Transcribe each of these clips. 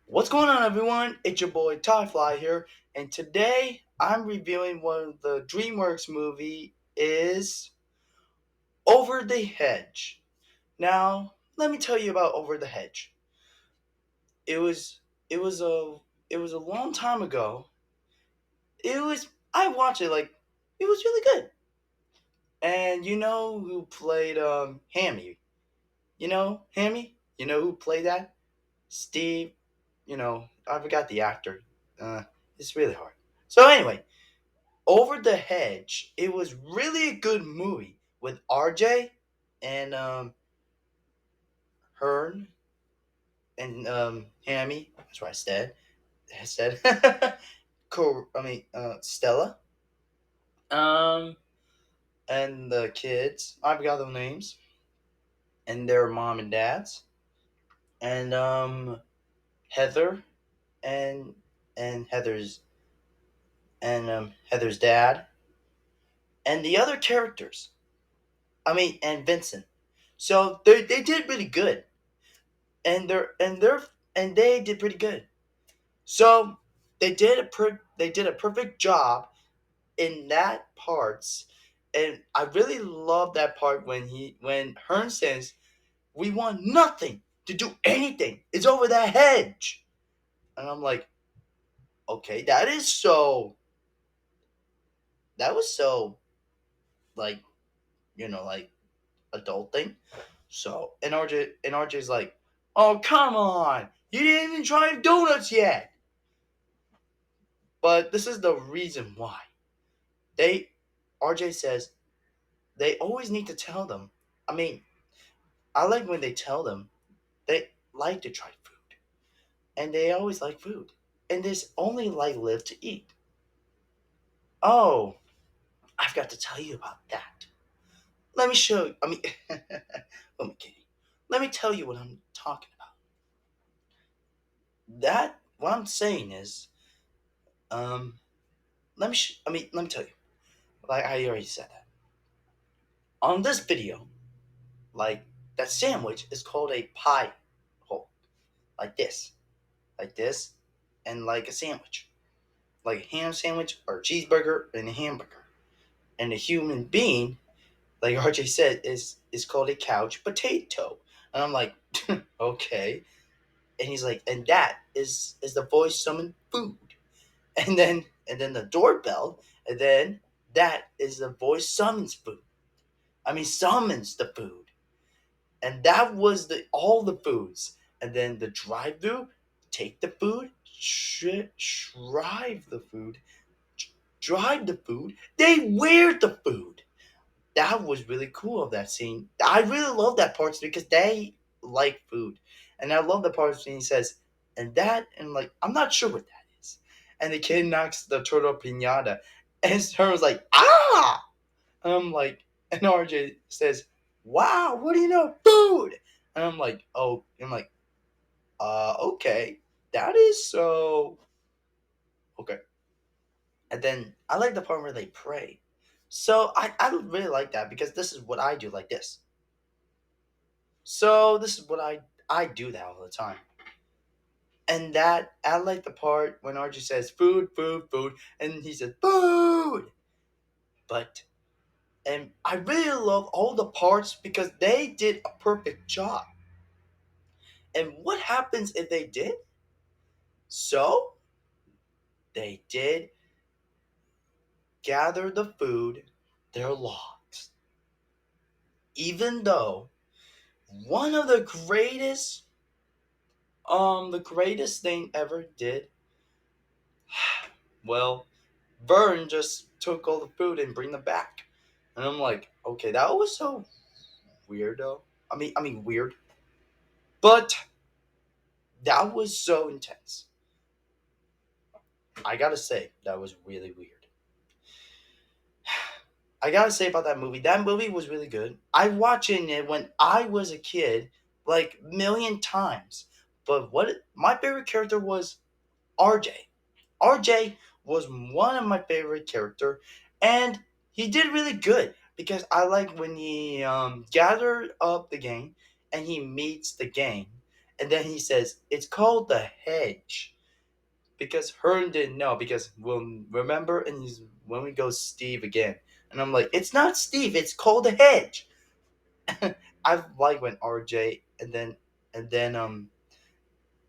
What's going on, everyone? It's your boy Tyfly here, and today I'm reviewing one of the Dreamworks movie is Over the Hedge. Now, let me tell you about Over the Hedge. It was it was a it was a long time ago. I watched it like it was really good. And you know who played Hammy? You know Hammy? You know who played that? Steve. I forgot the actor. It's really hard. So anyway, Over the Hedge. It was really a good movie with RJ and Hearn and Hammy. That's what I said. I said. Stella. Um, and the kids. I forgot their names and their mom and dads. And Heather and and Heather's Heather's dad and the other characters. And Vincent. So they did really good, and they did pretty good. So they did a perfect job in that parts, and I really love that part when Hearn says, "We want nothing to do anything. It's over that hedge," and I'm like, okay, that was so like like adult thing. So and RJ's like, "Oh come on, you didn't even try donuts yet." But this is the reason why they RJ says they always need to tell them. I mean, I like when they tell them they like to try food, and they always like food, and there's only like live to eat. Oh, I've got to tell you about that. Let me show you. Let me kidding. Let me tell you what I'm talking about. That what I'm saying is, um, let me tell you. Like I already said that on this video. Like that sandwich is called a pie hole, like this, and like a sandwich, like a ham sandwich or a cheeseburger and a hamburger. And a human being, like RJ said, is called a couch potato. And I'm like, okay. And he's like, and that is the voice summoned food. And then the doorbell, and then that is the voice summons food. Summons the food. And that was the all the foods. And then the drive-through, take the food, drive the food, drive the food. They wear the food. That was really cool of that scene. I really love that part because they like food, and I love the part when he says, "And that," and like I'm not sure what that is, and the kid knocks the turtle pinata, and her was like, "Ah!" And I'm like, and RJ says, "Wow, what do you know? Food!" And I'm like, "Oh," I'm like, okay, that is so okay." And then I like the part where they pray. So I really like that because this is what I do like this. So this is what I do that all the time. And that I like the part when RJ says food, food, food, and he says food. But and I really love all the parts because they did a perfect job. And what happens if they did? So they did gather the food, their logs. Even though one of the greatest thing ever did, well, Vern just took all the food and bring them back. And I'm like, okay, that was so weirdo. Weird. But that was so intense. I gotta say, that was really weird. I gotta say about that movie was really good. I watching it when I was a kid, like million times. But what my favorite character was RJ. RJ was one of my favorite character, and he did really good because I like when he gathered up the gang and he meets the gang, And then he says, it's called the hedge. Because Hearn didn't know. Because we'll remember, and he's when we go Steve again. And I'm like, it's not Steve, it's called the hedge. I like when RJ and then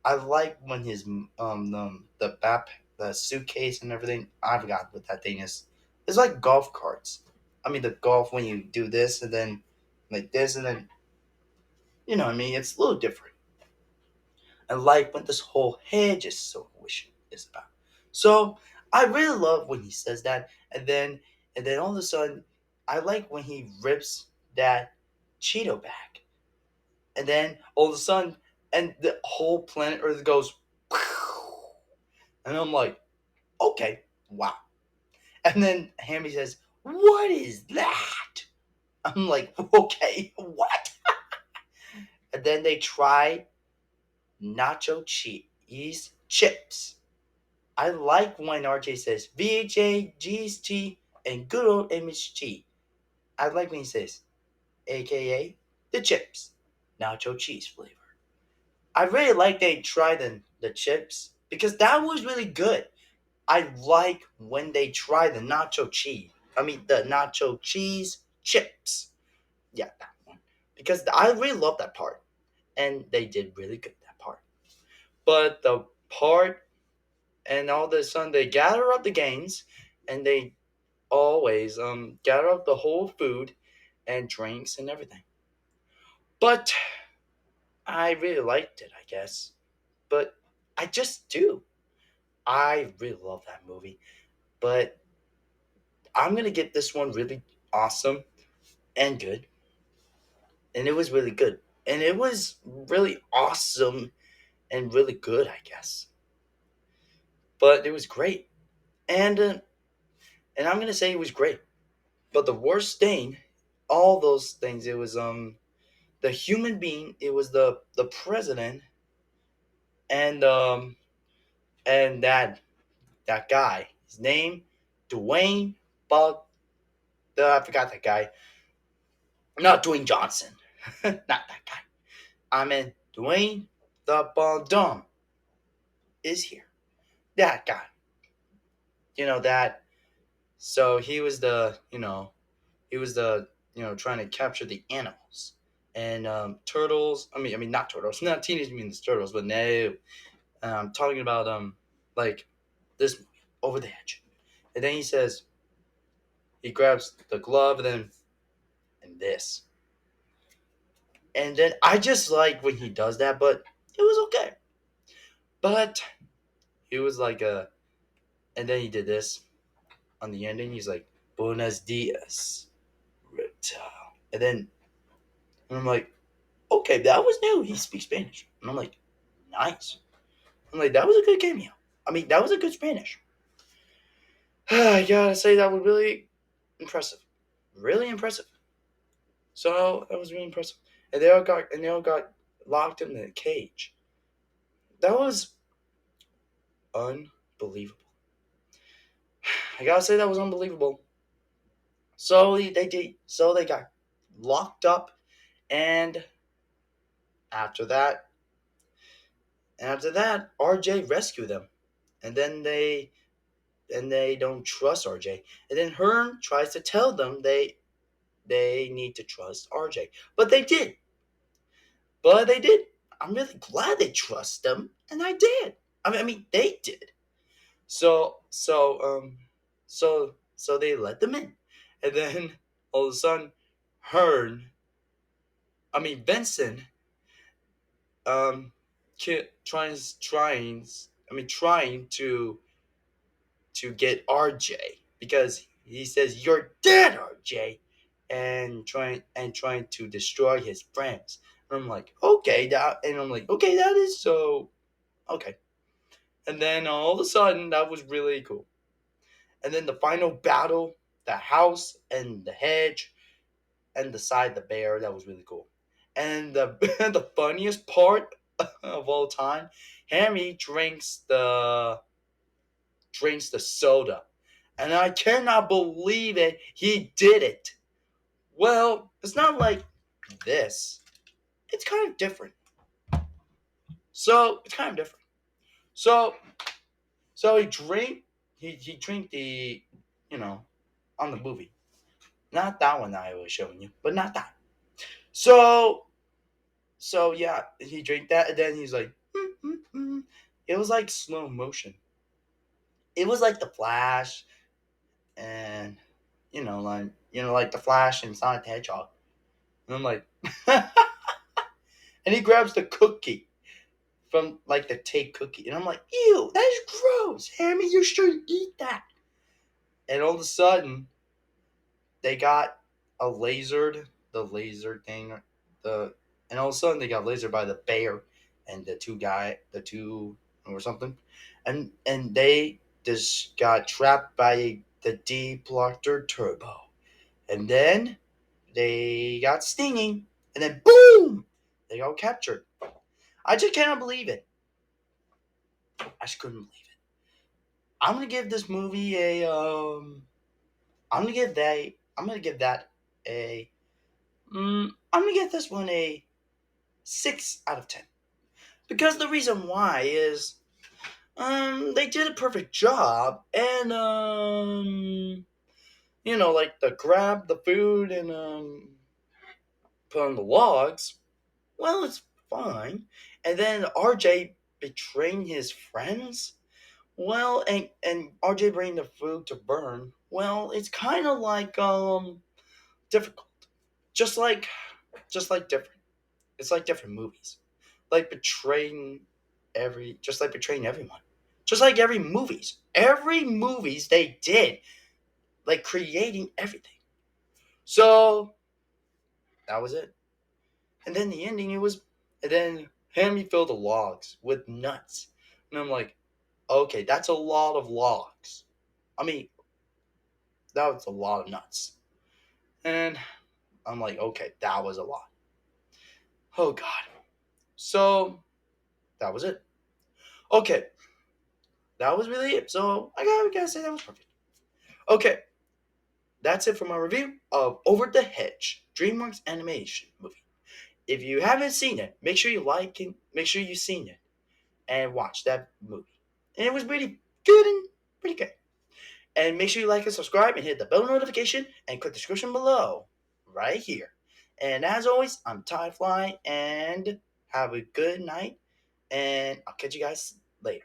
I like when his the suitcase and everything. I forgot what that thing is. It's like golf carts. I mean the golf when you do this and then like this and then you know what I mean. It's a little different. I like what this whole hedge is so wish is about. So I really love when he says that, and then all of a sudden, I like when he rips that Cheeto bag, and then all of a sudden, and the whole planet Earth goes, and I'm like, okay, wow. And then Hammy says, "What is that?" I'm like, okay, what? And then they try nacho cheese chips. I like when RJ says VHA, GST, and good old MHG. I like when he says, AKA the chips, nacho cheese flavor. I really like they try the chips because that was really good. I like when they try the nacho cheese. I mean the nacho cheese chips. Yeah, that one. Because I really love that part. And they did really good that part. But the part and all of a sudden they gather up the gains and they always gather up the whole food and drinks and everything. But I really liked it, I guess. But I just do. I really love that movie. But I'm gonna get this one really awesome and good. And it was really good. And it was really awesome and really good, I guess. But it was great. And I'm gonna say it was great. But the worst thing, all those things, it was the human being, it was the president and and that guy. His name Dwayne Bug I forgot that guy. Not Dwayne Johnson. Not that guy. I mean Dwayne the Bondum is here. That guy. You know that so he was the trying to capture the animals. And turtles. I mean, not turtles. Not Teenage Mutant Turtles, but no. I'm talking about like this movie, Over the Hedge. And then he says he grabs the glove and this. And then I just like when he does that, but it was okay. But he was like and then he did this on the ending. He's like Buenos dias, reptile. And I'm like, okay, that was new. He speaks Spanish, and I'm like, nice. I'm like, that was a good cameo. I mean, that was a good Spanish. I gotta say that was really impressive, really impressive. So that was really impressive. And they all got locked in the cage. That was unbelievable. I gotta say that was unbelievable. So they got locked up, and after that, RJ rescued them, and then they don't trust RJ, and then Hearn tries to tell them they need to trust RJ, but they did, but they did. I'm really glad they trust them, and I did. I mean, they did. So so so they let them in, and then all of a sudden, Hearn, Benson, um, trying to get RJ because he says you're dead, RJ, and trying to destroy his friends. And I'm like, okay, that is so okay. And then all of a sudden, that was really cool. And then the final battle, the house and the hedge and the side the bear, that was really cool. And the the funniest part of all time, Hammy drinks the soda. And I cannot believe it. He did it. Well, it's not like this. It's kind of different. So it's kind of different. So so he drank the, you know, on the movie. Not that one that I was showing you, but not that. So so yeah, he drank that and then he's like, "Mm, mm, mm." It was like slow motion. It was like the Flash and like the Flash and Sonic the Hedgehog. And I'm like, and he grabs the cookie from like the take cookie, and I'm like, ew, that is gross. Hammy, you shouldn't eat that. And all of a sudden, they got a lasered the laser thing, the and all of a sudden they got lasered by the bear and the two or something, and they just got trapped by the Deplotter Turbo, and then they got stinging, and then boom, they got captured. I just cannot believe it. I just couldn't believe it. I'm gonna give this movie a I'm gonna give that a I'm gonna give this one a 6 out of 10. Because the reason why is they did a perfect job, and like the grab the food and put on the logs. Well, it's fine. And then RJ betraying his friends. Well, and RJ bringing the food to burn. Well, it's kind of like difficult. Just like different. It's like different movies. Like betraying everyone. Just like every movies they did, like creating everything. So that was it. And then the ending, and then Hammy filled the logs with nuts, and I'm like, okay, that's a lot of logs. I mean, that was a lot of nuts, and I'm like, okay, that was a lot. Oh God. So that was it. Okay, that was really it. So I gotta say that was perfect. Okay, that's it for my review of Over the Hedge, DreamWorks animation movie. If you haven't seen it, make sure you like it, make sure you've seen it, and watch that movie. And it was pretty good. And make sure you like and subscribe and hit the bell notification and click the description below, right here. And as always, I'm Ty Fly, and have a good night, and I'll catch you guys later.